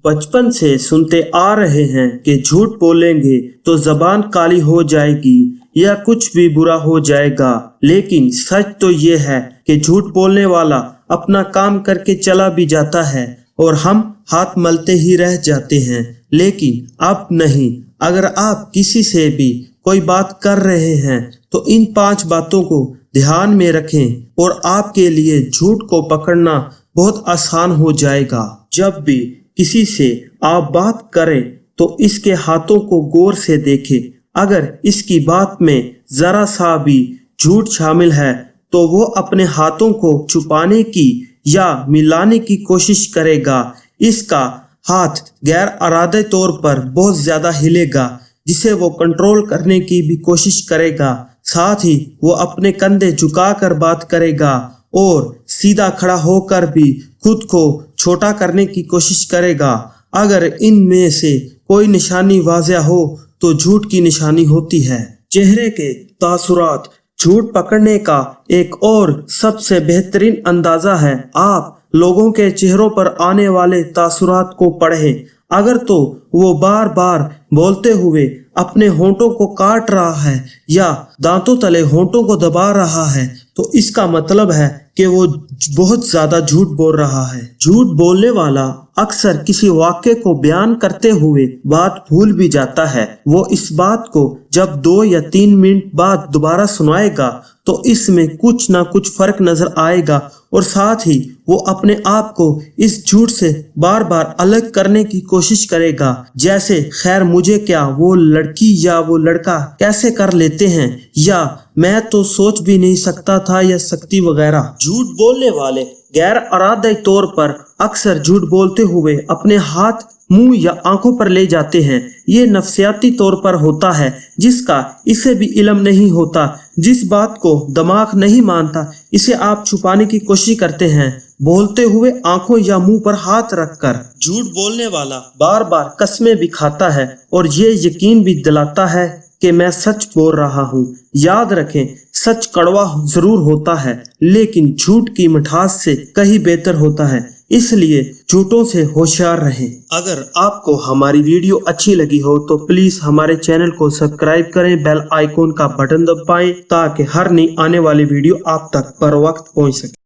बचपन से सुनते आ रहे हैं कि झूठ बोलेंगे तो जबान काली हो जाएगी या कुछ भी बुरा हो जाएगा, लेकिन सच तो ये है कि झूठ बोलने वाला अपना काम करके चला भी जाता है और हम हाथ मलते ही रह जाते हैं। लेकिन अब नहीं, अगर आप किसी से भी कोई बात कर रहे हैं तो इन 5 बातों को ध्यान में रखें और आपके लिए झूठ को पकड़ना बहुत आसान हो जाएगा। जब भी किसी से आप बात करें तो इसके हाथों को गौर से देखें। अगर इसकी बात में जरा सा भी झूठ शामिल है तो वो अपने हाथों को छुपाने की या मिलाने की कोशिश करेगा। इसका हाथ गैर इरादे तौर पर बहुत ज्यादा हिलेगा, जिसे वो कंट्रोल करने की भी कोशिश करेगा। साथ ही वो अपने कंधे झुकाकर बात करेगा और सीधा खड़ा होकर भी खुद को छोटा करने की कोशिश करेगा। अगर इनमें से कोई निशानी वाज़ेह हो तो झूठ की निशानी होती है। चेहरे के तासुरात झूठ पकड़ने का एक और सबसे बेहतरीन अंदाजा है। आप लोगों के चेहरों पर आने वाले तासुरात को पढ़ें। अगर तो वो बार बार बोलते हुए अपने होंठों को काट रहा है या दांतों तले होंठों को दबा रहा है तो इसका मतलब है कि वो बहुत ज्यादा झूठ बोल रहा है। झूठ बोलने वाला अक्सर किसी वाक्य को बयान करते हुए बात भूल भी जाता है। वो इस बात को जब 2 या 3 मिनट बाद दोबारा सुनाएगा तो इसमें कुछ ना कुछ फर्क नजर आएगा और साथ ही वो अपने आप को इस झूठ से बार बार अलग करने की कोशिश करेगा। जैसे खैर मुझे क्या, वो लड़की या वो लड़का कैसे कर लेते हैं, या मैं तो सोच भी नहीं सकता था या सकती वगैरह। झूठ बोलने वाले गैर इरादे तौर पर अक्सर झूठ बोलते हुए अपने हाथ मुंह या आंखों पर ले जाते हैं। ये नफसियाती तौर पर होता है जिसका इसे भी इल्म नहीं होता। जिस बात को दिमाग नहीं मानता इसे आप छुपाने की कोशिश करते हैं, बोलते हुए आंखों या मुंह पर हाथ रखकर। झूठ बोलने वाला बार बार कस्में भी खाता है और ये यकीन भी दिलाता है कि मैं सच बोल रहा हूँ। याद रखें, सच कड़वा जरूर होता है लेकिन झूठ की मिठास से कहीं बेहतर होता है, इसलिए झूठों से होशियार रहें। अगर आपको हमारी वीडियो अच्छी लगी हो तो प्लीज हमारे चैनल को सब्सक्राइब करें, बेल आइकॉन का बटन दबाएं ताकि हर नई आने वाली वीडियो आप तक बर वक्त पहुंच सके।